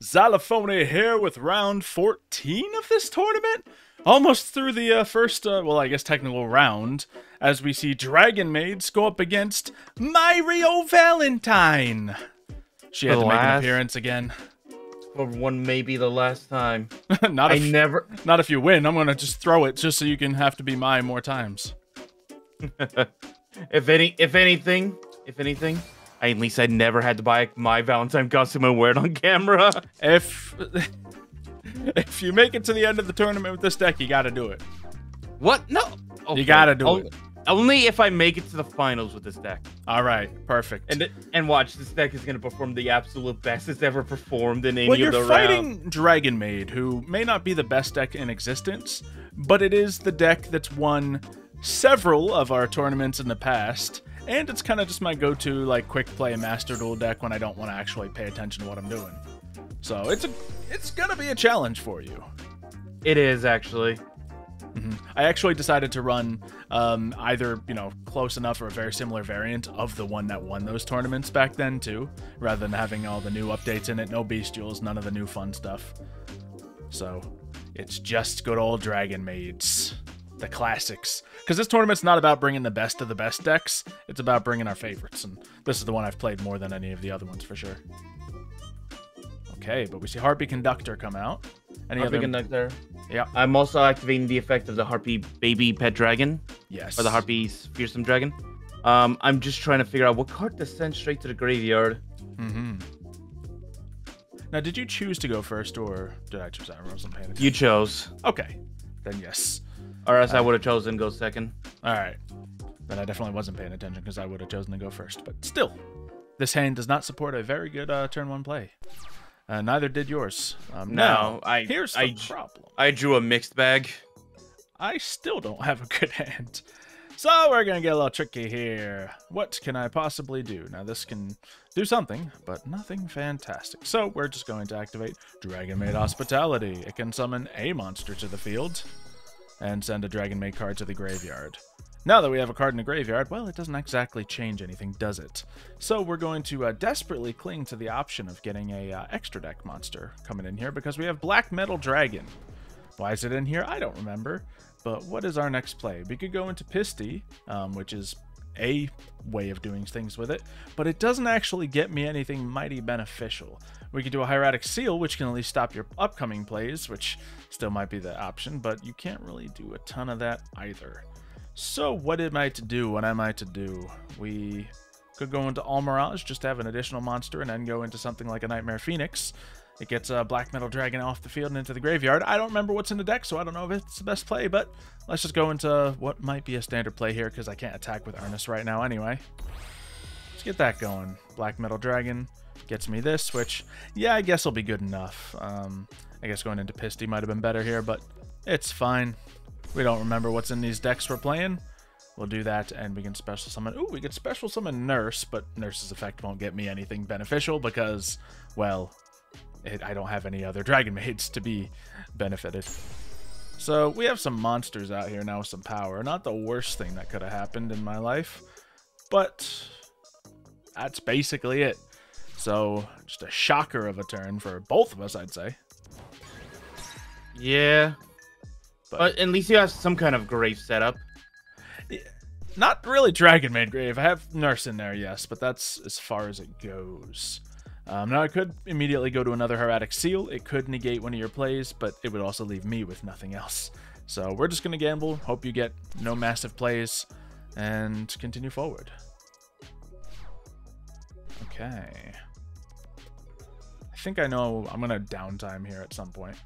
Xylophoney here with round 14 of this tournament. Almost through the first, well, I guess technical round, as we see DragonMaids go up against Mario Valentine. She had to make an appearance again. For one, maybe the last time. Not if you win. I'm gonna just throw it just so you can have to be Mai more times. If anything, at least I never had to buy my Valentine costume and wear it on camera. If you make it to the end of the tournament with this deck, you gotta do it. What? No. Okay. You gotta do it. Only if I make it to the finals with this deck. All right, perfect. And watch, this deck is gonna perform the absolute best it's ever performed in any well, of the you're fighting DragonMaid, who may not be the best deck in existence, but it is the deck that's won several of our tournaments in the past, and it's kind of just my go-to like quick play Master Duel deck when I don't want to actually pay attention to what I'm doing. So it's gonna be a challenge for you. It is actually. I actually decided to run either, close enough or a very similar variant of the one that won those tournaments back then, too, rather than having all the new updates in it. No bestials, none of the new fun stuff. So it's just good old DragonMaids, the classics. Because this tournament's not about bringing the best of the best decks. It's about bringing our favorites, and this is the one I've played more than any of the other ones, for sure. Okay, but we see Harpy Conductor come out. Harpy Conductor. Yeah. I'm also activating the effect of the Harpy Baby Pet Dragon. Yes. Or the Harpy Fearsome Dragon. I'm just trying to figure out what card to send straight to the graveyard. Now, did you choose to go first, or did I choose? I wasn't paying attention. You chose. Okay. Then yes. Or else I would have chosen go second. All right. Then I definitely wasn't paying attention because I would have chosen to go first. But still, this hand does not support a very good turn one play. Neither did yours. No, here's the problem. I drew a mixed bag. I still don't have a good hand. So we're going to get a little tricky here. What can I possibly do? Now, this can do something, but nothing fantastic. So we're just going to activate DragonMaid Hospitality. It can summon a monster to the field and send a DragonMaid card to the graveyard. Now that we have a card in the graveyard, well, it doesn't exactly change anything, does it? So we're going to desperately cling to the option of getting a extra deck monster coming in here because we have Black Metal Dragon. Why is it in here? I don't remember. But what is our next play? We could go into Pisty, which is a way of doing things with it, but it doesn't actually get me anything mighty beneficial. We could do a Hieratic Seal, which can at least stop your upcoming plays, which still might be the option, but you can't really do a ton of that either. So what am I to do? What am I to do? We could go into All Mirage, just to have an additional monster, and then go into something like a Nightmare Phoenix. It gets a Black Metal Dragon off the field and into the graveyard. I don't remember what's in the deck, so I don't know if it's the best play, but let's just go into what might be a standard play here, because I can't attack with Ernest right now anyway. Let's get that going. Black Metal Dragon gets me this, which, yeah, I guess will be good enough. I guess going into Pisty might have been better here, but it's fine. We don't remember what's in these decks we're playing. We'll do that, and we can special summon... Ooh, we could special summon Nurse, but Nurse's effect won't get me anything beneficial because, well, I don't have any other DragonMaids to be benefited. So we have some monsters out here now with some power. Not the worst thing that could have happened in my life, but that's basically it. So just a shocker of a turn for both of us, I'd say. Yeah. But at least you have some kind of grave setup. Yeah, not really DragonMaid grave. I have Nurse in there, yes, but that's as far as it goes. Now I could immediately go to another Hieratic Seal. It could negate one of your plays, but it would also leave me with nothing else. So we're just going to gamble, hope you get no massive plays, and continue forward. Okay. I think I know I'm going to downtime here at some point.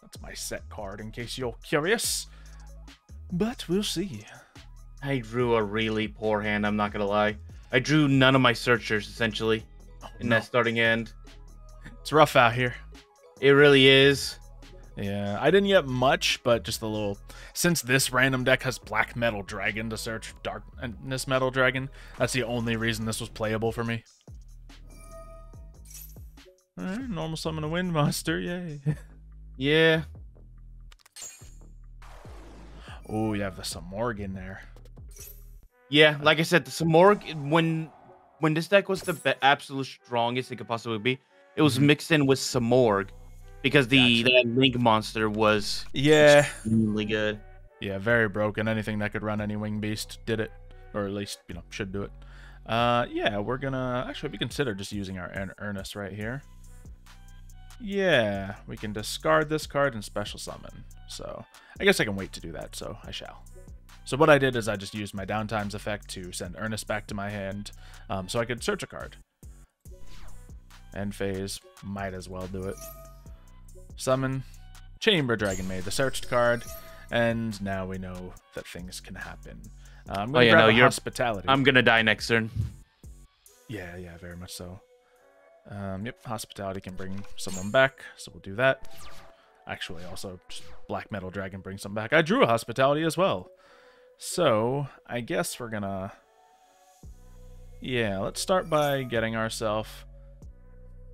That's my set card, in case you're curious. But we'll see. I drew a really poor hand, I'm not gonna lie. I drew none of my searchers, essentially, in that starting end. It's rough out here. It really is. Yeah, I didn't get much, but just a little... Since this random deck has Black Metal Dragon to search Darkness Metal Dragon, that's the only reason this was playable for me. Alright, normal summon a Wind Monster, yay. Yeah. Oh, you have the Samorg in there. Yeah, like I said, the Samorg, when when this deck was the absolute strongest it could possibly be, it was mixed in with some Morg because that Link monster was extremely good. Yeah, very broken. Anything that could run any Wing Beast did it, or at least should do it. Yeah, we're gonna actually we consider just using our Ernest right here. Yeah, we can discard this card and special summon. So I guess I can wait to do that, so I shall. So what I did is I just used my downtimes effect to send Ernest back to my hand, so I could search a card. End phase, might as well do it. Summon, Chamber DragonMaid, the searched card, and now we know that things can happen. I'm gonna grab Hospitality. I'm gonna die next turn. Yeah, very much so. Yep, Hospitality can bring someone back, so we'll do that. Actually, also, just Black Metal Dragon brings someone back. I drew a Hospitality as well. So, I guess we're gonna... Yeah, let's start by getting ourselves...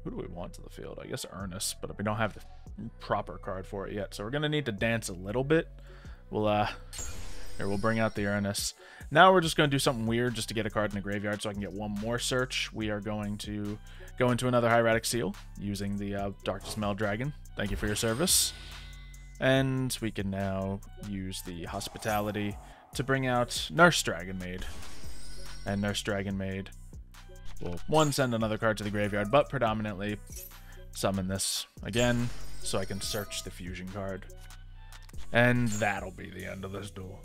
Who do we want to the field? I guess Ernest, but we don't have the proper card for it yet, so we're gonna need to dance a little bit. Here, we'll bring out the Ernest. Now we're just gonna do something weird just to get a card in the graveyard so I can get one more search. We are going to go into another Hieratic Seal using the Dark Smell Dragon. Thank you for your service. And we can now use the Hospitality to bring out Nurse DragonMaid. And Nurse DragonMaid will, one, send another card to the graveyard, but predominantly summon this again so I can search the fusion card. And that'll be the end of this duel.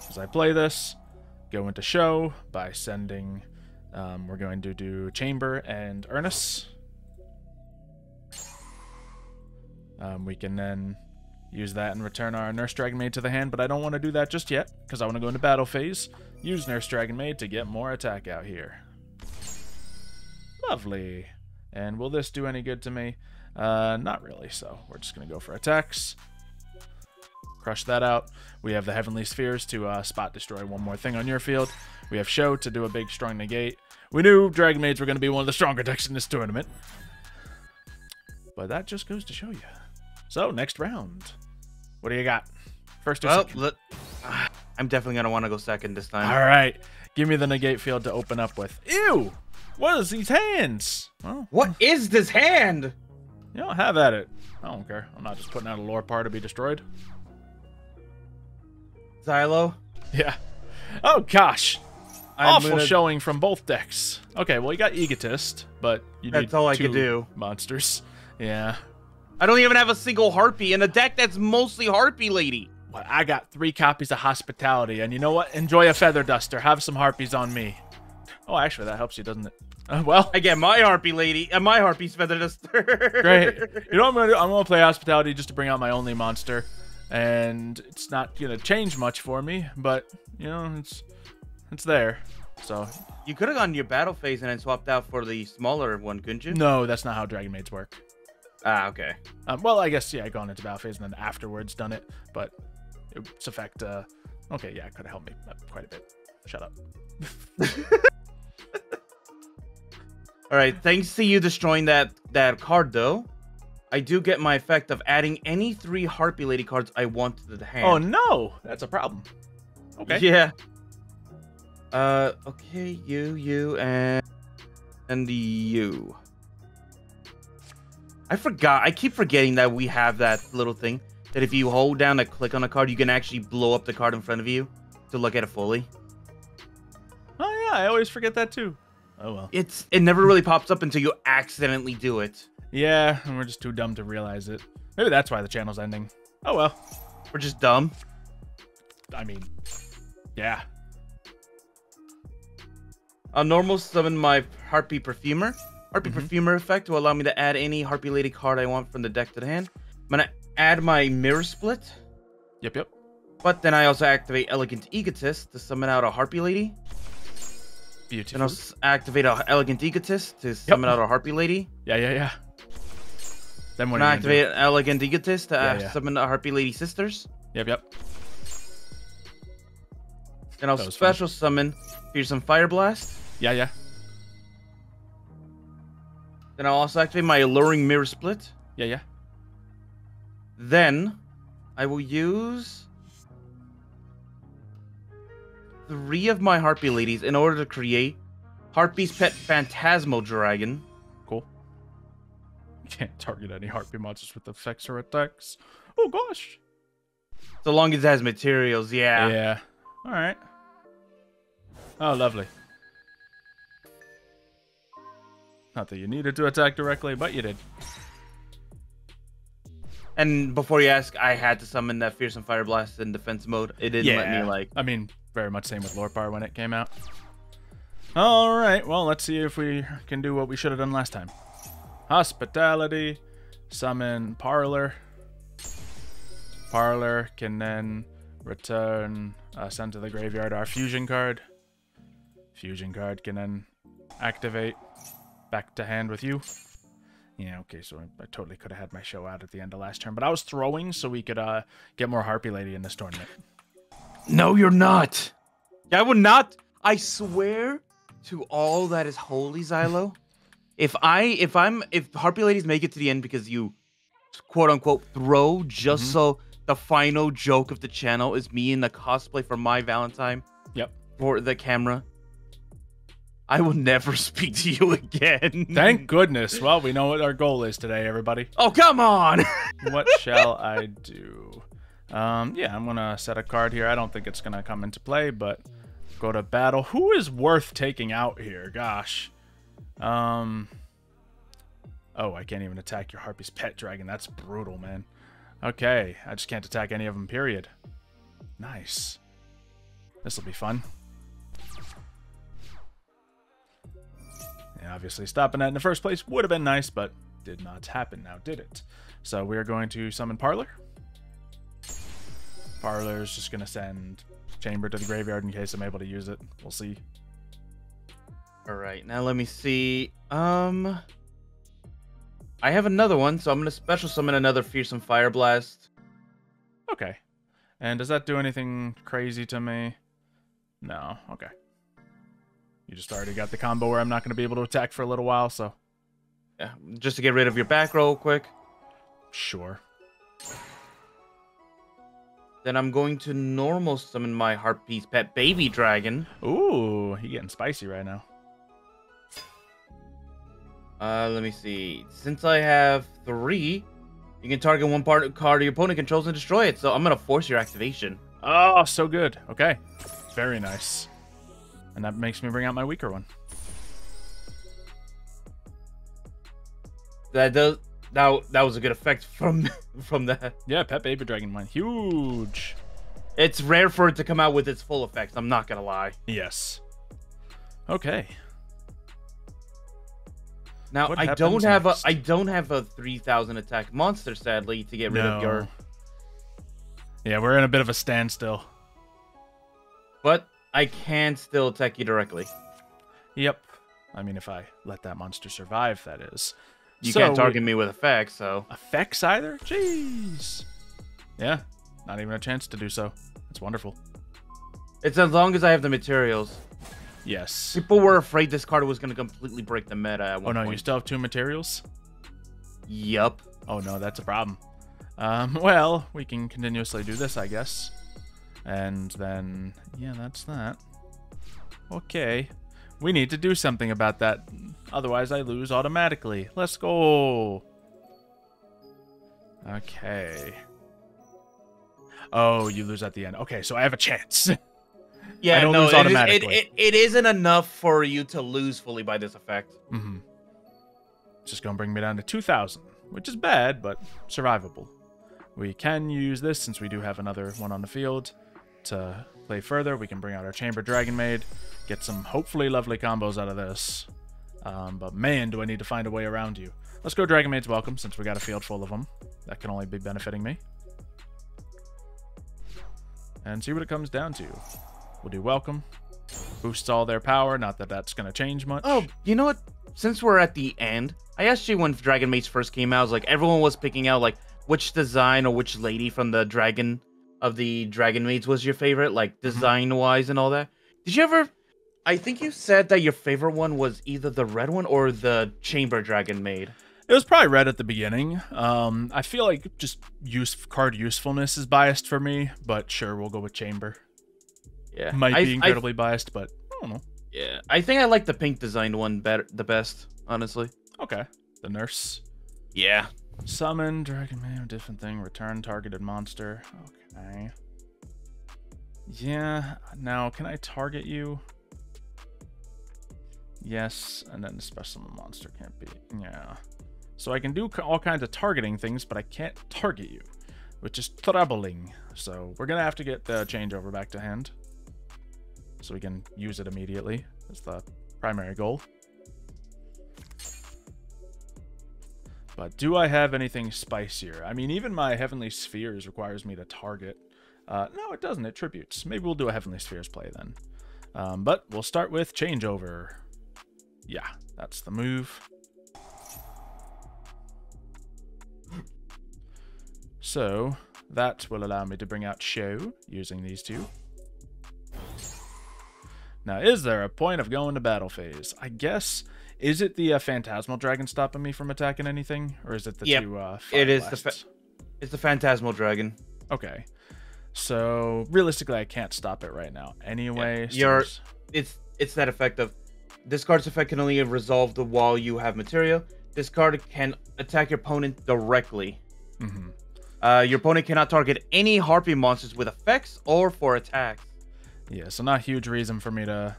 As I play this, go into show by sending... we're going to do Chamber and Ernest. We can then use that and return our Nurse DragonMaid to the hand, but I don't want to do that just yet, because I want to go into battle phase. Use Nurse DragonMaid to get more attack out here. Lovely. And will this do any good to me? Not really, so we're just going to go for attacks. Crush that out. We have the Heavenly Spheres to spot destroy one more thing on your field. We have Show to do a big strong negate. We knew DragonMaids were going to be one of the stronger decks in this tournament. But that just goes to show you. So, next round. What do you got? First or second? I'm definitely going to want to go second this time. All right. Give me the negate field to open up with. Ew! What is these hands? Well, what is this hand? You don't have at it. I don't care. I'm not just putting out a lore par to be destroyed. Xylo? Yeah. Oh, gosh. Awful showing from both decks. Okay, well, you got Egotist, but you need all I could do. Monsters. Yeah. I don't even have a single Harpy in a deck that's mostly Harpy Lady. Well, I got 3 copies of Hospitality, and you know what? Enjoy a Feather Duster. Have some Harpies on me. Oh, actually, that helps you, doesn't it? Well, I get my Harpy Lady and my Harpy's Feather Duster. Great. You know what I'm gonna do? I'm gonna play Hospitality just to bring out my only monster, and it's not gonna change much for me, but you know, it's there. So you could have gone to your battle phase and then swapped out for the smaller one, couldn't you? No, that's not how DragonMaids work. Ah, okay. Well, I guess, yeah, gone into battle phase and then afterwards done it, but its effect, okay, yeah, it could have helped me quite a bit. Shut up. All right, thanks to you destroying that card, though, I do get my effect of adding any 3 Harpy Lady cards I want to the hand. Oh, no! That's a problem. Okay. Yeah. Okay, you, and you. I keep forgetting that we have that little thing that if you hold down and click on a card, you can actually blow up the card in front of you to look at it fully. Oh yeah, I always forget that too. Oh well. It never really pops up until you accidentally do it. Yeah, and we're just too dumb to realize it. Maybe that's why the channel's ending. Oh well. We're just dumb. I mean, yeah. I'll normal summon my Harpy Perfumer. Harpy Perfumer effect will allow me to add any Harpy Lady card I want from the deck to the hand. I'm gonna add my Mirror Split. Yep. But then I also activate Elegant Egotist to summon out a Harpy Lady. Beautiful. And I'll activate a Elegant Egotist to summon out a Harpy Lady. Yeah. Then what? And activate Elegant Egotist to summon a Harpy Lady Sisters. Yep. Then I'll special summon Fearsome Fire Blast. Yeah. Then I'll also activate my Alluring Mirror Split. Yeah. Then I will use 3 of my Harpy Ladies in order to create Harpy's pet Phantasmal Dragon. Cool. You can't target any Harpy monsters with effects or attacks. Oh, gosh. So long as it has materials, yeah. Yeah. All right. Oh, lovely. Not that you needed to attack directly, but you did. And before you ask, I had to summon that Fearsome Fire Blast in defense mode. It didn't let me, like... I mean, very much same with Lore Power when it came out. All right, well, let's see if we can do what we should have done last time. Hospitality, summon Parlor. Parlor can then return, send to the graveyard our Fusion card. Fusion card can then activate, back to hand with you. Yeah, okay, so I totally could have had my show out at the end of last turn, but I was throwing so we could get more Harpy Lady in this tournament. No, you're not. I would not. I swear to all that is holy, Xylo. If Harpy Ladies make it to the end because you quote unquote throw just so the final joke of the channel is me in the cosplay for my Valentine. Yep. For the camera. I will never speak to you again. Thank goodness. Well, we know what our goal is today, everybody. Oh, come on. What shall I do? Yeah, I'm going to set a card here. I don't think it's going to come into play, but go to battle. Who is worth taking out here? Gosh. Oh, I can't even attack your Harpy's pet dragon. That's brutal, man. Okay, I just can't attack any of them, period. Nice. This will be fun. Yeah, obviously stopping that in the first place would have been nice, but did not happen now, did it? So we're going to summon Parlor. Parlor's just going to send Chamber to the graveyard in case I'm able to use it. We'll see. All right, now let me see. I have another one, so I'm going to special summon another Fearsome Fire Blast. Okay. And does that do anything crazy to me? No. Okay. You just already got the combo where I'm not going to be able to attack for a little while, so... Yeah, just to get rid of your back row quick. Sure. Then I'm going to normal summon my Harpy's pet baby dragon. Ooh, you're getting spicy right now. Let me see. Since I have 3, you can target one card your opponent controls and destroy it. So I'm going to force your activation. Oh, so good. Okay. Very nice. And that makes me bring out my weaker one. That was a good effect from that. Yeah, Pet Baby Dragon went huge. It's rare for it to come out with its full effects, I'm not gonna lie. Yes. Okay. Now I don't have a 3000 attack monster, sadly, to get rid of your... Yeah, we're in a bit of a standstill. But I can still attack you directly. Yep. I mean, if I let that monster survive, that is. You can't target me with effects, so... Effects either? Jeez. Yeah. Not even a chance to do so. It's wonderful. It's as long as I have the materials. Yes. People were afraid this card was going to completely break the meta at one point. Oh, no, you still have 2 materials? Yup. Oh, no, that's a problem. Well, we can continuously do this, I guess. And then, yeah, that's that. Okay. We need to do something about that. Otherwise, I lose automatically. Let's go. Okay. Oh, you lose at the end. Okay, so I have a chance. Yeah, I don't lose automatically. It isn't enough for you to lose fully by this effect. Mm-hmm. Just going to bring me down to 2,000, which is bad, but survivable. We can use this since we do have another one on the field to play further. We can bring out our Chamber DragonMaid, get some hopefully lovely combos out of this. But man, do I need to find a way around you. Let's go DragonMaids welcome, since we got a field full of them. That can only be benefiting me. And see what it comes down to. We'll do welcome. Boosts all their power. Not that that's going to change much. Oh, you know what? Since we're at the end, I asked you when DragonMaids first came out, I was like, everyone was picking out, like, which design or which lady from the Dragon of the DragonMaids was your favorite, like, design-wise and all that. Did you ever... I think you said that your favorite one was either the red one or the Chamber DragonMaid. It was probably red at the beginning. I feel like just card usefulness is biased for me, but sure, we'll go with Chamber. Yeah. Might be incredibly biased, but I don't know. Yeah, I think I like the pink designed one the best, honestly. Okay. The nurse. Yeah. Summon, DragonMaid, different thing, return targeted monster. Okay. Yeah, now can I target you? Yes, and then the special monster can't be. Yeah. So I can do all kinds of targeting things, but I can't target you, which is troubling. So we're going to have to get the changeover back to hand so we can use it immediately. That's the primary goal. But do I have anything spicier? I mean, even my Heavenly Spheres requires me to target. No, it doesn't. It tributes. Maybe we'll do a Heavenly Spheres play then. But we'll start with changeover. Yeah, that's the move. So that will allow me to bring out Show using these two. Now, is there a point of going to battle phase? I guess, is it the Phantasmal Dragon stopping me from attacking anything? Or is it the two Fire it is Blasts? it's the Phantasmal Dragon. Okay. So, realistically, I can't stop it right now. Anyway, it's that effect of this card's effect can only resolve while you have material. This card can attack your opponent directly. Your opponent cannot target any Harpy monsters with effects or for attacks. Yeah, so not a huge reason for me to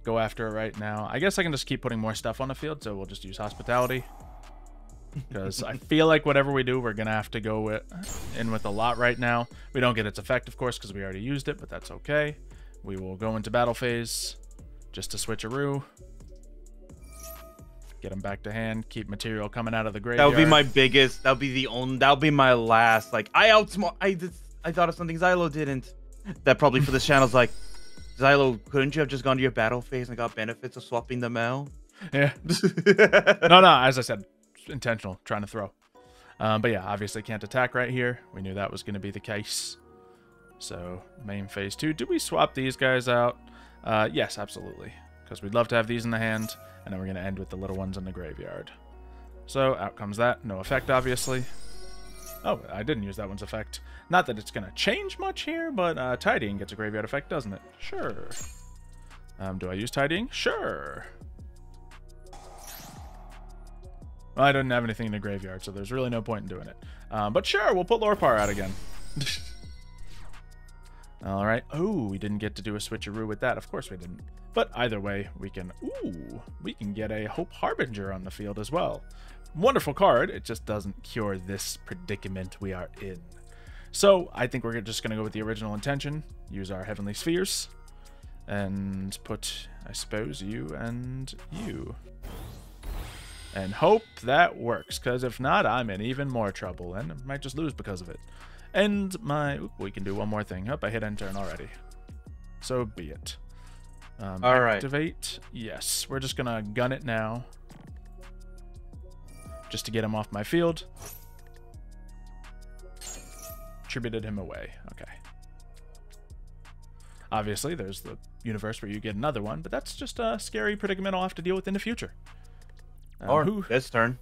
go after it right now. I guess I can just keep putting more stuff on the field, so we'll just use Hospitality. Because I feel like whatever we do, we're going to have to go in with a lot right now. We don't get its effect, of course, because we already used it, but that's okay. We will go into battle phase just to switcheroo. Get them back to hand. Keep material coming out of the graveyard. That would be my biggest. That would be the only. That would be my last. Like I thought of something Xylo didn't. That probably for this channel is like, Xylo, couldn't you have just gone to your battle phase and got benefits of swapping them out? Yeah. No, as I said, intentional, trying to throw. But yeah, obviously can't attack right here. We knew that was going to be the case. So main phase 2. Do we swap these guys out? Yes, absolutely. Because we'd love to have these in the hand. And then we're going to end with the little ones in the graveyard. So out comes that. No effect, obviously. Oh, I didn't use that one's effect. Not that it's going to change much here, but Tidying gets a graveyard effect, doesn't it? Sure. Do I use Tidying? Sure. Well, I didn't have anything in the graveyard, so there's really no point in doing it. But sure, we'll put Lorpar out again. All right. Oh, we didn't get to do a switcheroo with that. Of course we didn't. But either way, we can get a Hope Harbinger on the field as well. Wonderful card. It just doesn't cure this predicament we are in. So I think we're just going to go with the original intention. Use our Heavenly Spheres. And put, I suppose, you and you. And hope that works. Because if not, I'm in even more trouble. And I might just lose because of it. And we can do one more thing. I hit end turn already. So be it. All right. Activate. Yes. We're just going to gun it now. Just to get him off my field. Tributed him away. Okay. Obviously, there's the universe where you get another one, but that's just a scary predicament I'll have to deal with in the future. Or this turn.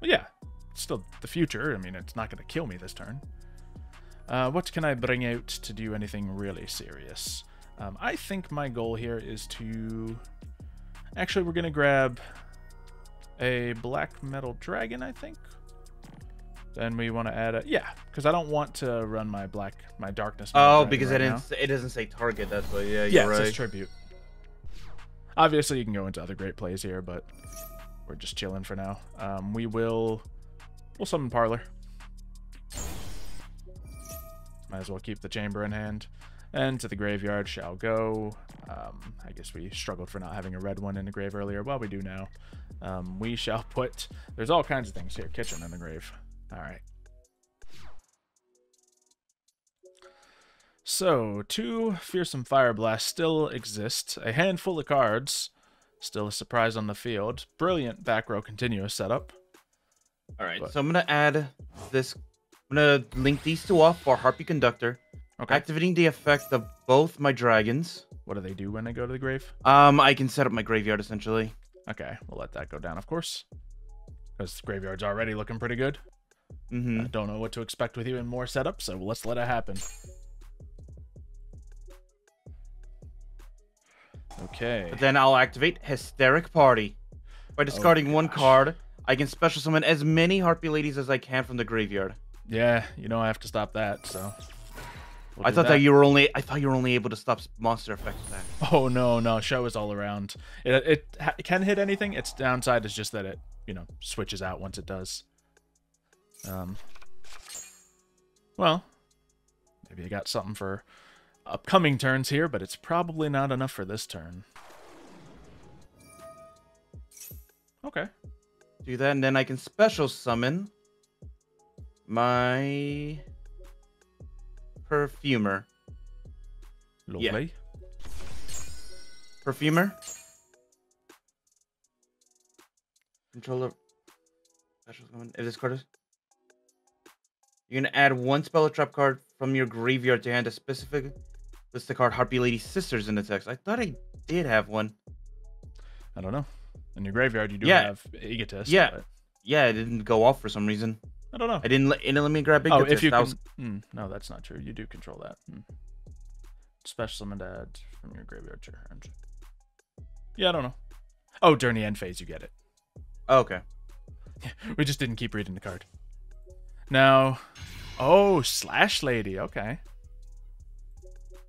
Well, yeah. It's still the future. I mean, it's not going to kill me this turn. What can I bring out to do anything really serious? I think my goal here is to... Actually, we're going to grab a black metal dragon, I think. Then we want to add a... Yeah, because I don't want to run my darkness. Oh, because it doesn't say target. That's why. Yeah, you're right. It says tribute. Obviously, you can go into other great plays here, but we're just chilling for now. We'll summon Parlor. Might as well keep the chamber in hand. And to the graveyard shall go. I guess we struggled for not having a red one in the grave earlier. Well, we do now. We shall put... There's all kinds of things here. Kitchen in the grave. All right. So, 2 Fearsome Fire Blast still exist. A handful of cards. Still a surprise on the field. Brilliant back row continuous setup. All right, so I'm going to add this. I'm going to link these two off for Harpy Conductor. Okay. Activating the effect of both my dragons. What do they do when they go to the grave? I can set up my graveyard, essentially. Okay, we'll let that go down, of course. Because the graveyard's already looking pretty good. Mm-hmm. I don't know what to expect with even more setup, so let's let it happen. Okay. But then I'll activate Hysteric Party. By discarding one card, I can special summon as many Harpy ladies as I can from the graveyard. Yeah, you know I have to stop that, so... I thought that you were only able to stop monster effects with that. Oh, no. Show is all around. It can hit anything. Its downside is just that it, switches out once it does. Well, maybe I got something for upcoming turns here, but it's probably not enough for this turn. Okay. Do that, and then I can special summon my Perfumer. Lovely. Yeah. Perfumer. Controller. Special summon. If this card is... You're going to add one spell or trap card from your graveyard to hand a specific list of card Harpy Lady Sisters in the text. I thought I did have one. I don't know. In your graveyard, you do have Egotist. Yeah. But... Yeah, it didn't go off for some reason. I don't know. It didn't let me grab Egotist. Oh, if you can... no, that's not true. You do control that. Special summon to add from your graveyard to your hand. Yeah, I don't know. Oh, during the end phase, you get it. Oh, okay. We just didn't keep reading the card. Now... Oh, Slash Lady. Okay.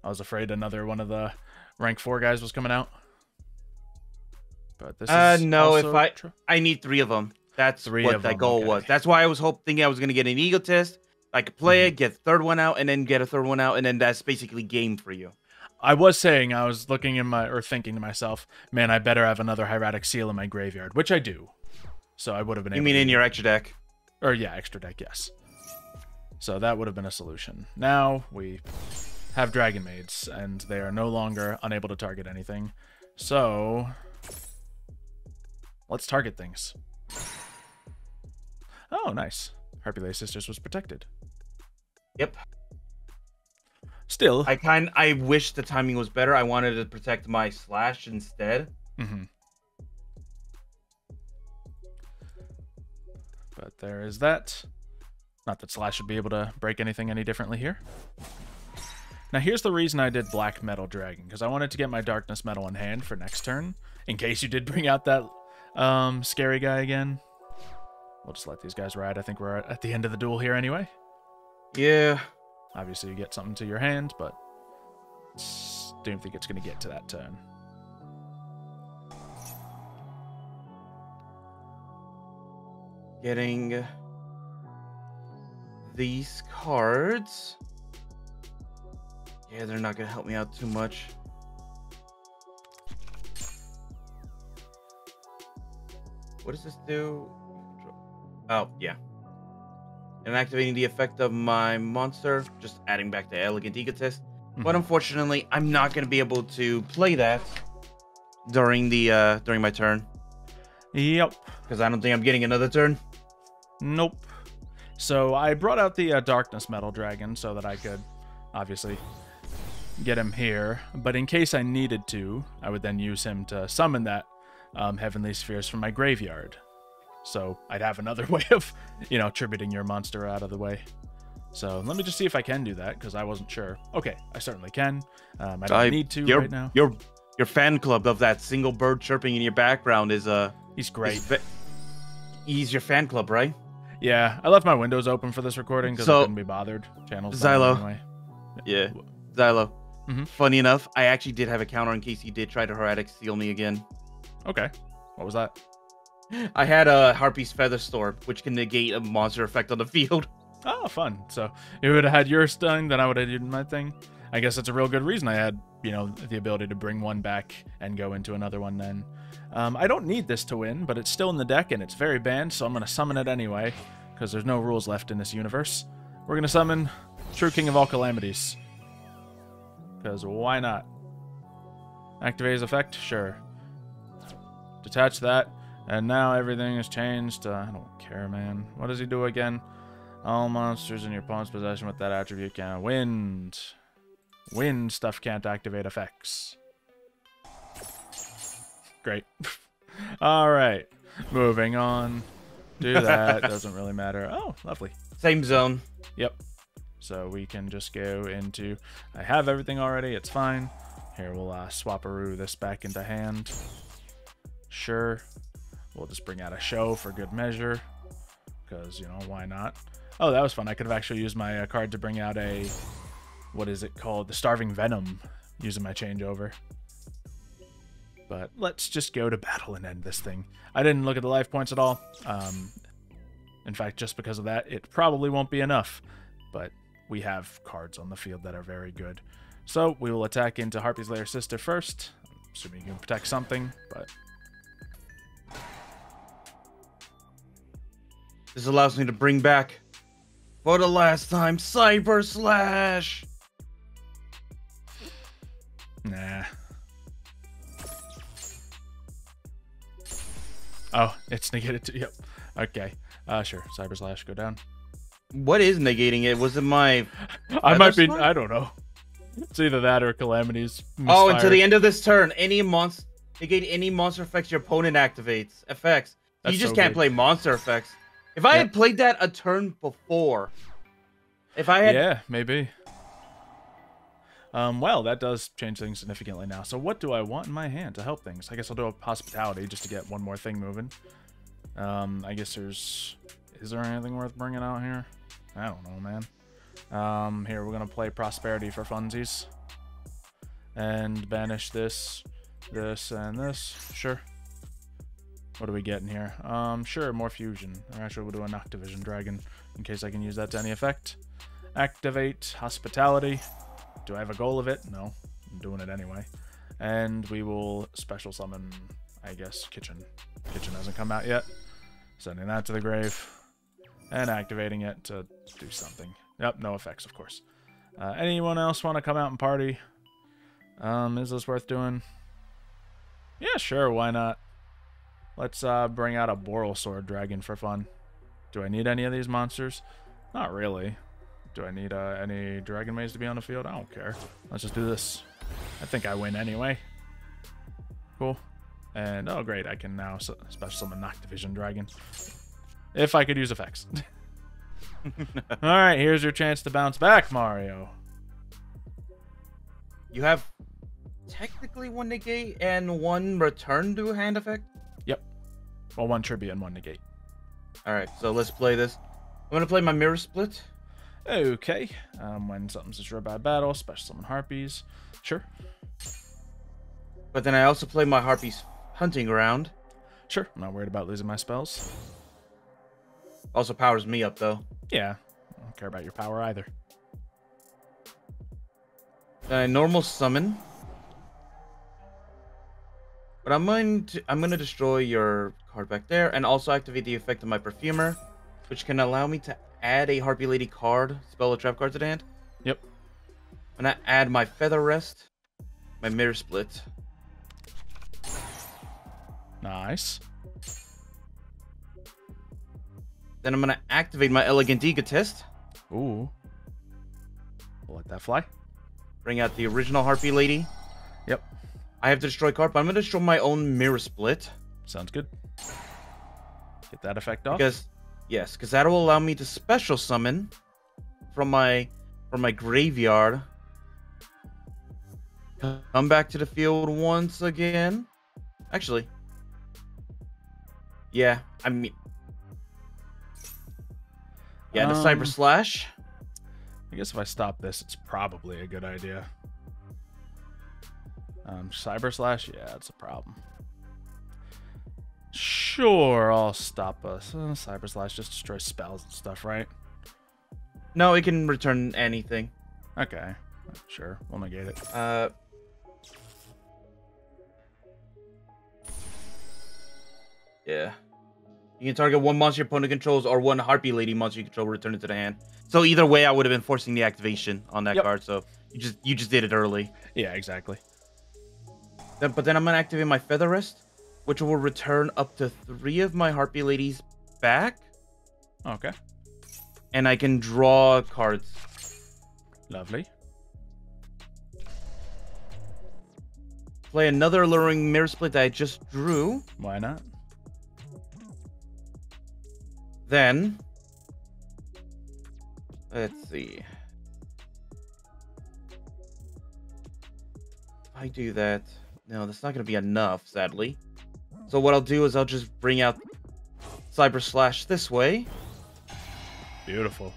I was afraid another one of the rank 4 guys was coming out. But this is no, also if I need 3 of them. That's what that goal was. That's why I was thinking I was gonna get an Egotist. I could play it, get a third one out, and then get a third one out, and then that's basically game for you. I was saying, I was looking thinking to myself, man, I better have another Hieratic Seal in my graveyard, which I do. So I would have been able You mean in your extra deck? Or yeah, extra deck, yes. So that would have been a solution. Now we have DragonMaids, and they are no longer unable to target anything. So let's target things. Oh, nice. Harpy Lady Sisters was protected. Yep. Still, I wish the timing was better. I wanted to protect my Slash instead. But there is that. Not that Slash should be able to break anything any differently here. Now here's the reason I did Black Metal Dragon, because I wanted to get my Darkness Metal in hand for next turn, in case you did bring out that scary guy again. We'll just let these guys ride. I think we're at the end of the duel here anyway. Yeah. Obviously you get something to your hand, but don't think it's going to get to that turn. Getting these cards. Yeah, they're not going to help me out too much. What does this do? Oh, yeah. And activating the effect of my monster, just adding back the Elegant Egotist. But unfortunately, I'm not going to be able to play that during my turn. Yep. Because I don't think I'm getting another turn. Nope. So I brought out the Darkness Metal Dragon so that I could, obviously, get him here. But in case I needed to, I would then use him to summon that Heavenly Spheres from my graveyard. So I'd have another way of, tributing your monster out of the way. So let me just see if I can do that, because I wasn't sure. Okay, I certainly can. I don't need to right now. Your fan club of that single bird chirping in your background is he's great. He's your fan club, right? Yeah, I left my windows open for this recording because I couldn't be bothered. Channels Xylo. Anyway. Yeah, Xylo. Funny enough, I actually did have a counter in case he did try to Hieratic Seal me again. Okay, what was that? I had a Harpy's Feather Storm, which can negate a monster effect on the field. Oh, fun. So you would have had your thing, then I would have done my thing. I guess that's a real good reason I had, the ability to bring one back and go into another one then. I don't need this to win, but it's still in the deck and it's very banned, so I'm going to summon it anyway, because there's no rules left in this universe. We're going to summon True King of all Calamities. Because why not? Activate his effect? Sure. Detach that. And now everything has changed. I don't care, man. What does he do again? All monsters in your opponent's possession with that attribute can wind. Wind stuff can't activate effects. Great. Alright. Moving on. Do that. Doesn't really matter. Oh, lovely. Same zone. Yep. So we can just go into... I have everything already. It's fine. Here, we'll swap-a-roo this back into hand. Sure. We'll just bring out a show for good measure. Because, you know, why not? Oh, that was fun. I could have actually used my card to bring out a... What is it called? The Starving Venom. Using my changeover. But let's just go to battle and end this thing. I didn't look at the life points at all. In fact, just because of that, it probably won't be enough. But we have cards on the field that are very good. So we will attack into Harpy's Lair Sister first. Assuming you can protect something, but... This allows me to bring back, for the last time, Cyber Slash! Nah. Oh, it's negated too. Yep. Okay. Sure. Cyber Slash, go down. What is negating it? Was it my... I might be... I don't know. It's either that or Calamity's misfire. Oh, until the end of this turn, negate any monster effects your opponent activates. Effects. That's you just so can't good. play monster effects. If I had played that a turn before... If I had... Yeah, maybe. Well, that does change things significantly now. So what do I want in my hand to help things? I guess I'll do a Hospitality just to get one more thing moving. I guess there's... Is there anything worth bringing out here? I don't know, man. Here, we're going to play Prosperity for funsies. And banish this, this, and this. Sure. What are we getting here? Sure, more fusion. Or actually, we'll do a Noctivision Dragon in case I can use that to any effect. Activate Hospitality. Do I have a goal of it? No. I'm doing it anyway. And we will special summon, I guess, Kitchen. Kitchen hasn't come out yet. Sending that to the grave. And activating it to do something. Yep, no effects, of course. Anyone else want to come out and party? Is this worth doing? Yeah, sure, why not? Let's bring out a Boral Sword Dragon for fun. Do I need any of these monsters? Not really. Do I need any DragonMaids to be on the field? I don't care. Let's just do this. I think I win anyway. Cool. And, oh great, I can now special summon Noctivision Dragon. If I could use effects. Alright, here's your chance to bounce back, Mario. You have technically one negate and one return to hand effect? Yep. Well, one tribute and one negate. Alright, so let's play this. I'm going to play my Mirror Split. Okay. When something's destroyed by battle, special summon Harpies. Sure. But then I also play my Harpy's Hunting Ground. Sure. I'm not worried about losing my spells. Also powers me up, though. Yeah. I don't care about your power either. Normal summon. But I'm going to destroy your card back there and also activate the effect of my Perfumer, which can allow me to add a Harpy Lady card, spell or trap card to the hand. Yep. And I add my Feather Rest, my Mirror Split. Nice. Then I'm going to activate my Elegant Egotist. Ooh. We'll let that fly. Bring out the original Harpy Lady. Yep. I have to destroy a card, but I'm going to destroy my own Mirror Split. Sounds good. Get that effect off. Because that will allow me to special summon from my graveyard. Come back to the field once again. Actually. Yeah, I mean... Yeah, the Cyber Slash. I guess if I stop this, it's probably a good idea. Cyber Slash, yeah, it's a problem. Sure, I'll stop us. Cyber Slash just destroys spells and stuff, right? No, it can return anything. Okay, sure, we'll negate it. Yeah. You can target one monster your opponent controls or one Harpy Lady monster you control, return it to the hand. So either way, I would have been forcing the activation on that card. So you just did it early. Yeah, exactly. But then I'm gonna activate my Feather Rest, which will return up to 3 of my Harpy Ladies back. Okay. And I can draw cards. Lovely. Play another Alluring Mirror Split that I just drew. Why not? Then, let's see. I do that, no, that's not going to be enough, sadly. So what I'll do is I'll just bring out Cyber Slash this way. Beautiful.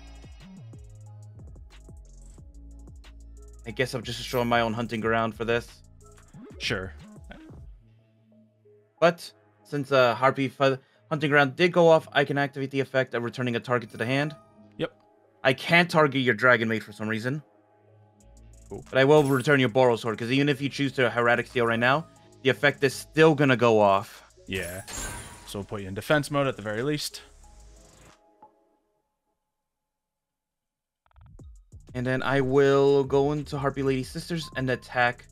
I guess I'm just showing my own hunting ground for this. Sure. But since Harpy hunting ground did go off, I can activate the effect of returning a target to the hand. Yep. I can't target your Dragon Maid for some reason. Cool. But I will return your Borrow Sword, because even if you choose to Hieratic Steel right now, the effect is still going to go off. Yeah. So we'll put you in defense mode at the very least. And then I will go into Harpy Lady Sisters and attack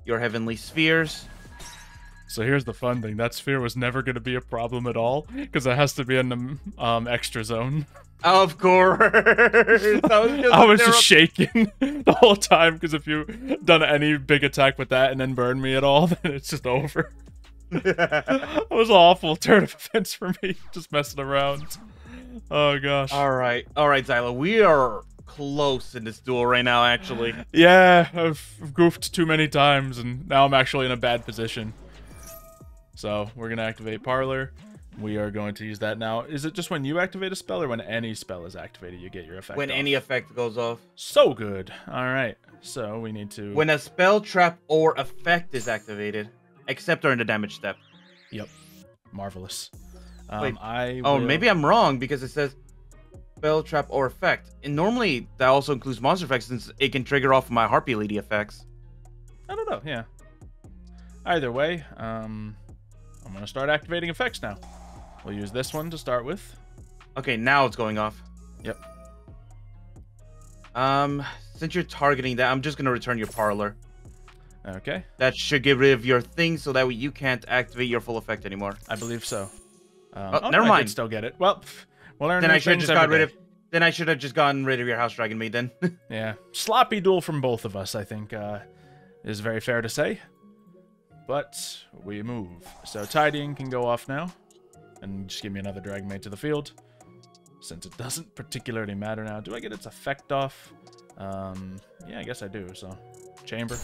your Heavenly Spheres. So here's the fun thing. That sphere was never going to be a problem at all, because it has to be in the extra zone. Of course. I was just shaking the whole time, because if you done any big attack with that and then burn me at all, then it's just over. It was an awful turn of events for me, just messing around. Oh, gosh. All right, Xylo. We are close in this duel right now, actually. Yeah, I've goofed too many times, and now I'm actually in a bad position. So we're going to activate Parlor. We are going to use that now. Is it just when you activate a spell, or when any spell is activated, you get your effect When off? any effect goes off. So good. All right. So we need to... When a spell, trap, or effect is activated, except during the damage step. Yep. Marvelous. Wait. Oh, Maybe I'm wrong, because it says spell, trap, or effect. And normally, that also includes monster effects, since it can trigger off my Harpy Lady effects. I don't know. Yeah. Either way, I'm going to start activating effects now. We'll use this one to start with. Okay, now it's going off. Yep. Since you're targeting that, I'm just going to return your Parlor. Okay. That should get rid of your thing, so that way you can't activate your full effect anymore. I believe so. Never I mind. did still get it. Well, we'll learn. Then new I should have things just got every rid day. of. Then I should have just gotten rid of your House Dragon Maid. Then. Yeah, sloppy duel from both of us, I think, is very fair to say. But we move. So Tidying can go off now, and just give me another Dragon Maid to the field, since it doesn't particularly matter now. Do I get its effect off? Yeah, I guess I do. So Chamber.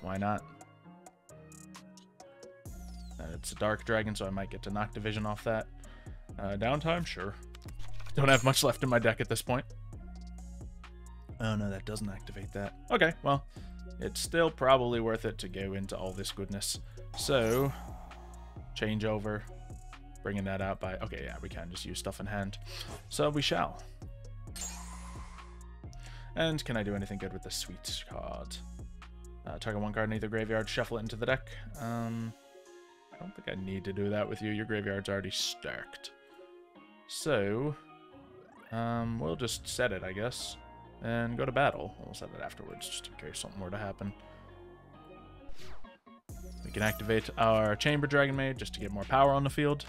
Why not? It's a Dark Dragon, so I might get to knock Division off that. Downtime? Sure. Don't have much left in my deck at this point. Oh, no, that doesn't activate that. Okay, well, it's still probably worth it to go into all this goodness. So, change over. Bringing that out by... Okay, yeah, we can just use stuff in hand. So, we shall. And can I do anything good with this sweet card? Target one card in either graveyard, shuffle it into the deck. I don't think I need to do that with you. Your graveyard's already stacked. So, we'll just set it, I guess, and go to battle. We'll set it afterwards, just in case something were to happen. We can activate our Chamber Dragon Maid just to get more power on the field,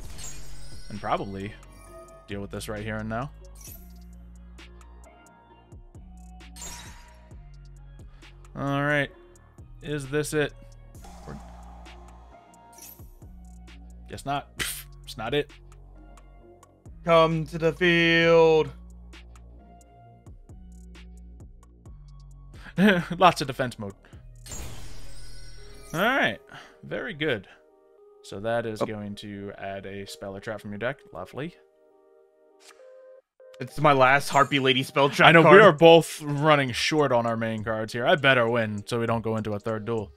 and probably deal with this right here and now. Alright. Is this it? Guess not. It's not it. Come to the field. Lots of defense mode. Alright. Very good. So that is going to add a spell or trap from your deck. Lovely. It's my last Harpy Lady spell trap I know card. we are both running short on our main cards here. I better win so we don't go into a third duel.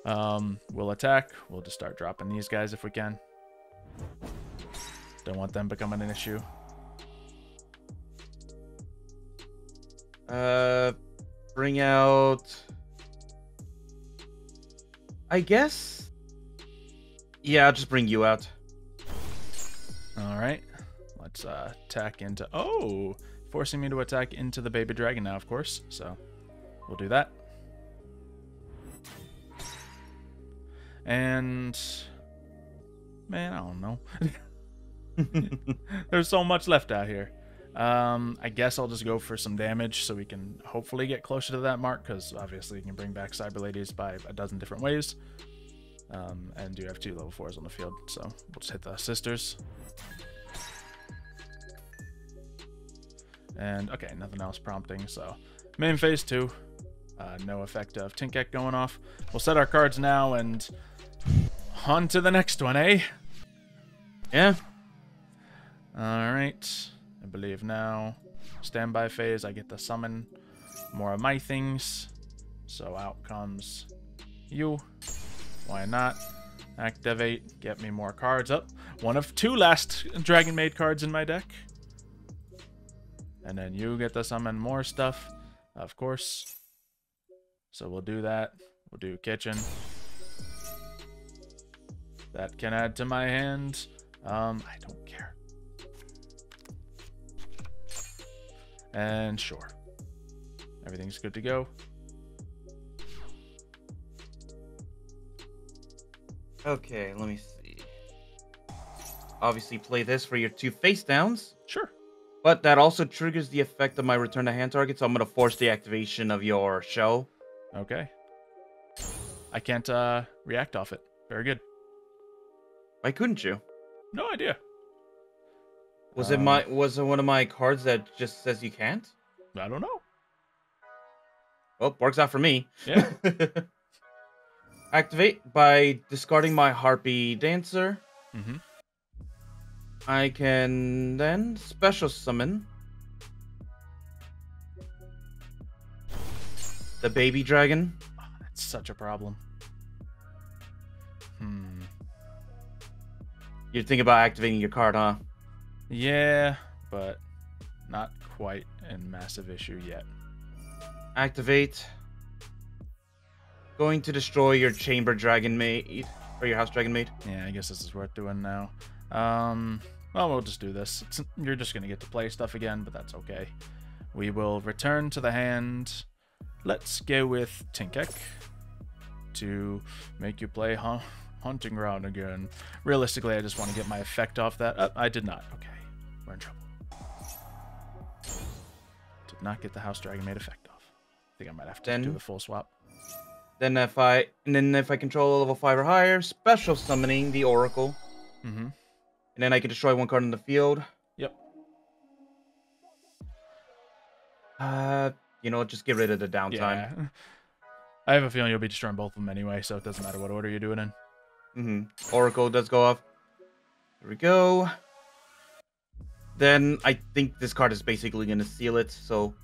We'll attack. We'll just start dropping these guys if we can. Don't want them becoming an issue. Bring out... I guess? Yeah, I'll just bring you out. Alright. Let's attack into... Oh! Forcing me to attack into the baby dragon now, of course. So, we'll do that. And... Man, I don't know. There's so much left out here. I guess I'll just go for some damage so we can hopefully get closer to that mark, because obviously you can bring back Cyber Ladies by a dozen different ways. And do have 2 level 4s on the field, so we'll just hit the sisters. And okay, nothing else prompting, so main phase 2. No effect of Tinkek going off. We'll set our cards now and on to the next one, eh? Yeah. Alright. I believe now. Standby phase, I get to summon more of my things. So out comes you. Why not? Activate, get me more cards up. One of 2 last Dragon Maid cards in my deck. And then you get to summon more stuff, of course. So we'll do that. We'll do kitchen. That can add to my hand. I don't care. And sure. Everything's good to go. Okay, let me see. Obviously play this for your 2 face downs. Sure. But that also triggers the effect of my return to hand target, so I'm going to force the activation of your shell. Okay. I can't react off it. Very good. Why couldn't you? No idea. Was it one of my cards that just says you can't? I don't know. Well, works out for me. Yeah. Activate by discarding my Harpy Dancer. Mm-hmm. I can then special summon the baby dragon. Oh, that's such a problem. You're thinking about activating your card, huh? Yeah, but not quite a massive issue yet. Activate. Going to destroy your chamber dragon maid or your house dragon maid. Yeah, I guess this is worth doing now. Well, we'll just do this. You're just gonna get to play stuff again, but that's okay. We will return to the hand. Let's go with Tinkek to make you play Hunting Ground again. Realistically, I just want to get my effect off that. I did not. Okay, we're in trouble. Did not get the House Dragon Maid effect off. I think I might have to do the full swap. Then if I control a level 5 or higher, special summoning the Oracle. Mm-hmm. And then I can destroy 1 card in the field. Yep. You know, just get rid of the downtime. Yeah. I have a feeling you'll be destroying both of them anyway, so it doesn't matter what order you're doing in. Mm-hmm. Oracle does go off. There we go. Then I think this card is basically going to seal it, so...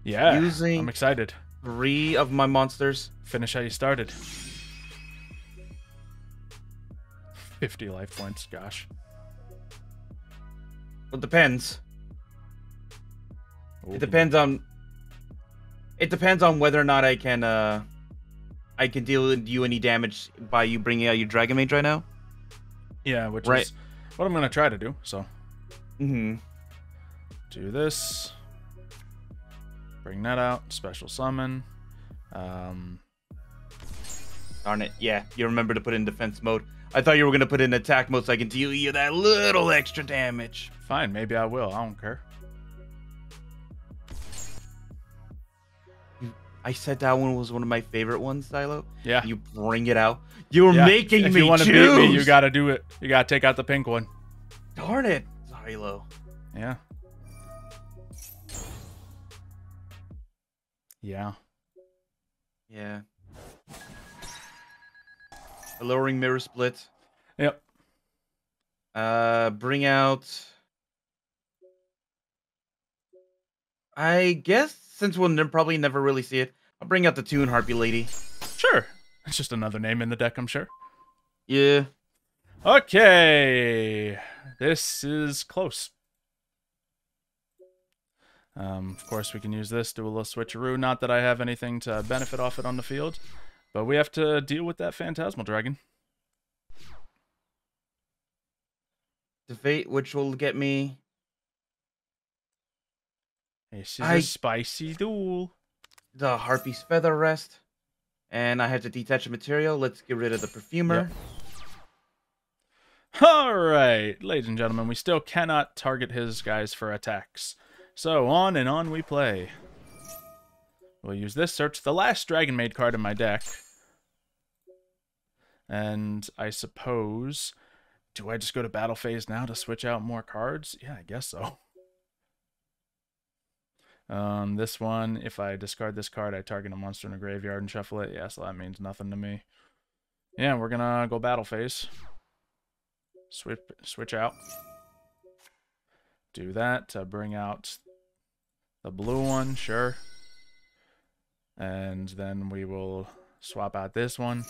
Yeah, using I'm excited. 3 of my monsters. Finish how you started. 50 life points, gosh. Well, it depends. Ooh. It depends on whether or not I can deal you any damage by you bringing out your Dragon Mage right now. Yeah, which is what I'm gonna try to do. So, do this. Bring that out. Special summon. Darn it! Yeah, you remember to put in defense mode. I thought you were gonna put in attack mode so I can deal you that little extra damage. Fine, maybe I will. I don't care. I said that one was one of my favorite ones, Xylo. Yeah. You bring it out. You're making me choose. If you want to beat me, you gotta do it. You gotta take out the pink one. Darn it, Xylo. Yeah. Yeah. Yeah. A lowering mirror split. Yep. Bring out... I guess, since we'll probably never really see it, I'll bring out the Toon Harpy Lady. Sure. It's just another name in the deck, I'm sure. Yeah. Okay. This is close. Of course, we can use this, do a little switcheroo. Not that I have anything to benefit off it on the field, but we have to deal with that Phantasmal Dragon. Defeat, which will get me... This is a spicy duel. The Harpy's Feather Rest. And I have to detach a material. Let's get rid of the Perfumer. Yep. Alright, ladies and gentlemen, we still cannot target his guys for attacks. So on and on we play. We'll use this, search the last Dragon Maid card in my deck. And I suppose... Do I just go to battle phase now to switch out more cards? Yeah, I guess so. This one, if I discard this card, I target a monster in a graveyard and shuffle it. Yeah, so that means nothing to me. Yeah, we're gonna go battle phase. Switch out. Do that to bring out the blue one, sure. And then we will swap out this one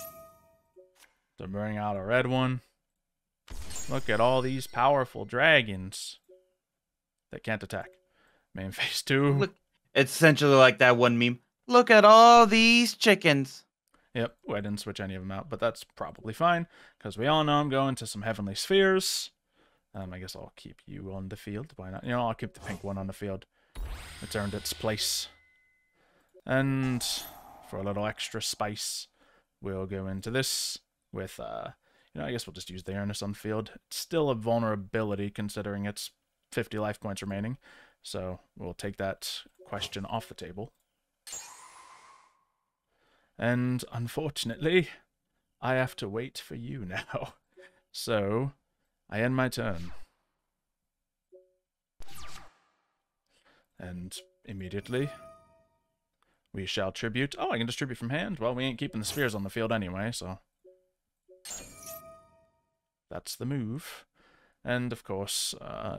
to bring out a red one. Look at all these powerful dragons that can't attack. Main phase 2. Look, it's essentially like that one meme. Look at all these chickens. Yep, I didn't switch any of them out, but that's probably fine, because we all know I'm going to some Heavenly Spheres. I guess I'll keep you on the field. Why not? You know, I'll keep the pink one on the field. It's earned its place. And for a little extra spice, we'll go into this with, you know, I guess we'll just use the Airness on field. It's still a vulnerability, considering it's 50 life points remaining. So we'll take that question off the table. And unfortunately, I have to wait for you now. So I end my turn. And immediately, we shall tribute. Oh, I can distribute from hand? Well, we ain't keeping the spheres on the field anyway, so that's the move. And of course,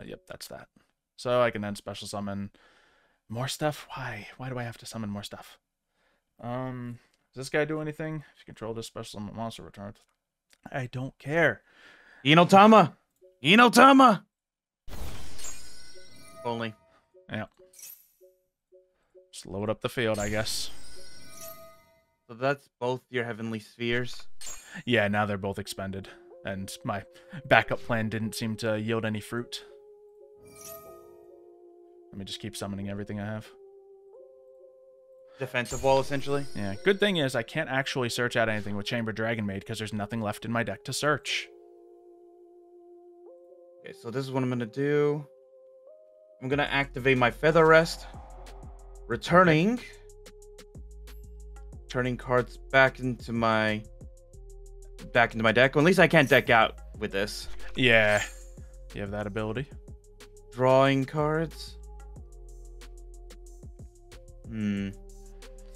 yep, that's that. So I can then special summon more stuff. Why? Why do I have to summon more stuff? Does this guy do anything? If you control this special summon monster return. I don't care. Inotama! Inotama! Only. Yeah. Just load up the field, I guess. So that's both your Heavenly Spheres? Yeah, now they're both expended. And my backup plan didn't seem to yield any fruit. Let me just keep summoning everything I have. Defensive wall, essentially? Yeah, good thing is I can't actually search out anything with Chamber DragonMaid because there's nothing left in my deck to search. Okay, so this is what I'm going to do. I'm going to activate my Feather Rest. Returning. Turning cards back into my deck. Well, at least I can't deck out with this. Yeah. You have that ability? Drawing cards. Then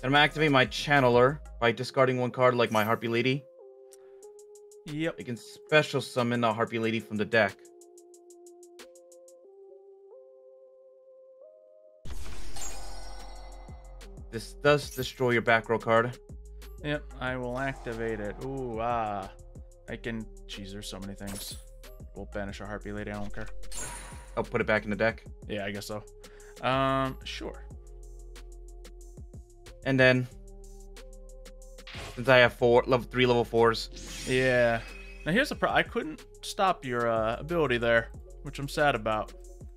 I'm going to activate my Channeler by discarding one card like my Harpy Lady. Yep. I can special summon a Harpy Lady from the deck. This does destroy your back row card. Yep, I will activate it. Ooh, I can... Jeez, there's so many things. We'll banish a Harpy Lady, I don't care. I'll put it back in the deck. Yeah, I guess so. Sure. And then, since I have 3 level 4s. Yeah. Now here's the problem. I couldn't stop your ability there, which I'm sad about.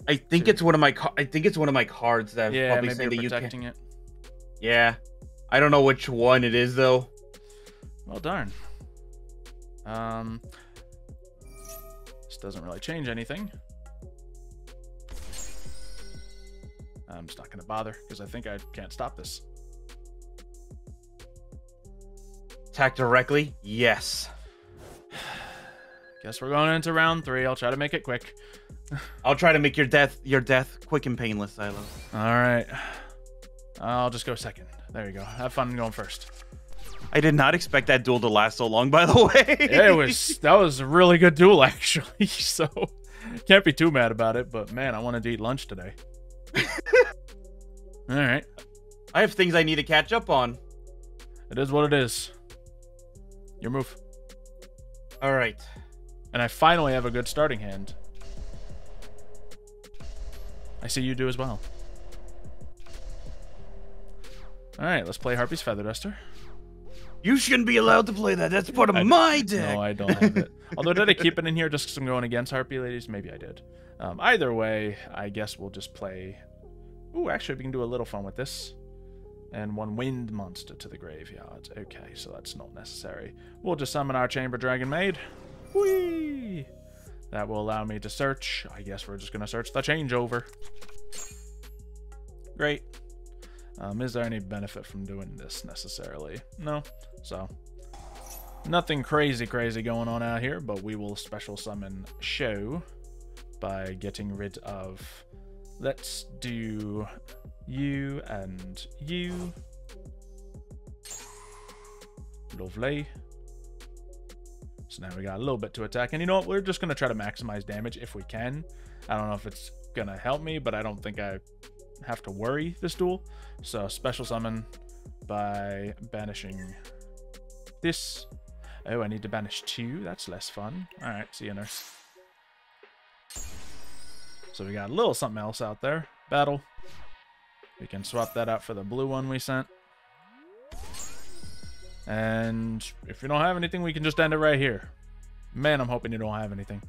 I think it's one of my cards that probably maybe saying that you're you protecting it. Yeah. I don't know which one it is though. Well, darn. This doesn't really change anything. I'm just not going to bother because I think I can't stop this. Attack directly? Yes. Guess we're going into round 3. I'll try to make it quick. I'll try to make your death quick and painless, Xylo. All right. I'll just go second. There you go. Have fun going first. I did not expect that duel to last so long, by the way. That was a really good duel, actually. So can't be too mad about it. But man, I wanted to eat lunch today. All right. I have things I need to catch up on. It is what it is. Your move. All right. And I finally have a good starting hand. I see you do as well. All right, let's play Harpy's Feather Duster. You shouldn't be allowed to play that. That's part of my deck. No, I don't have it. Although, did I keep it in here just because I'm going against Harpy Ladies? Maybe I did. Either way, I guess we'll just play... Ooh, actually, we can do a little fun with this. And 1 wind monster to the graveyard. Okay, so that's not necessary. We'll just summon our Chamber DragonMaid. Whee! That will allow me to search. I guess we're just going to search the changeover. Great. Is there any benefit from doing this necessarily? No. So, nothing crazy going on out here, but we will special summon Show by getting rid of... Let's do You and you. Lovely. So now we got a little bit to attack. And you know what? We're just going to try to maximize damage if we can. I don't know if it's going to help me, but I don't think I have to worry this duel. So special summon by banishing this. Oh, I need to banish 2. That's less fun. All right, see you, nurse. So we got a little something else out there. Battle. We can swap that out for the blue one we sent. And if you don't have anything, we can just end it right here. Man, I'm hoping you don't have anything.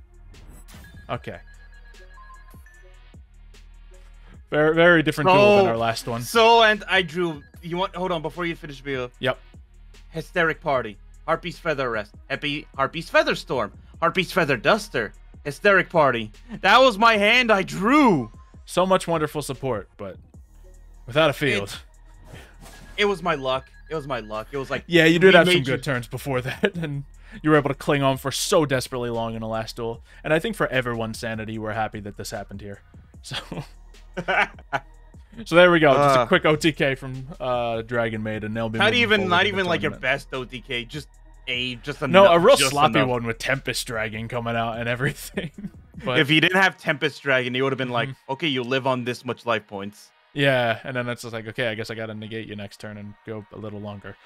Okay. Very, very different duel than our last one. And I drew. You want? Hold on, before you finish, Bill. Yep. Hysteric Party. Harpy's Feather Rest. Harpy's Feather Storm. Harpy's Feather Duster. Hysteric Party. That was my hand I drew. So much wonderful support, but without a field. It was my luck. It was my luck. It was like, yeah, you did have some good turns before that, and you were able to cling on for so desperately long in the last duel. And I think for everyone's sanity, we're happy that this happened here. So, so there we go. Just a quick OTK from Dragon Maid, and they'll be not even like your best OTK. Just a real sloppy one with Tempest Dragon coming out and everything. But if you didn't have Tempest Dragon, you would have been like, okay, you live on this much life points. Yeah, and then it's just like, okay, I guess I gotta negate you next turn and go a little longer.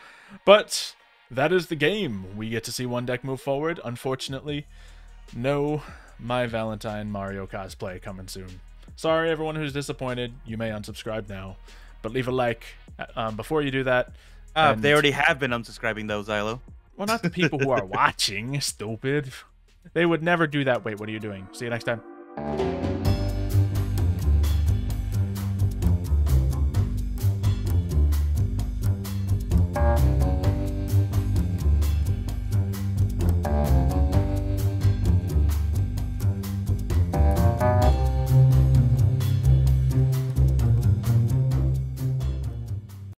But that is the game. We get to see one deck move forward. Unfortunately, no My Valentine Mario cosplay coming soon. Sorry, everyone who's disappointed. You may unsubscribe now, but leave a like before you do that. They already have been unsubscribing though, Xylo. Well, not the people who are watching, stupid. They would never do that. Wait, what are you doing? See you next time.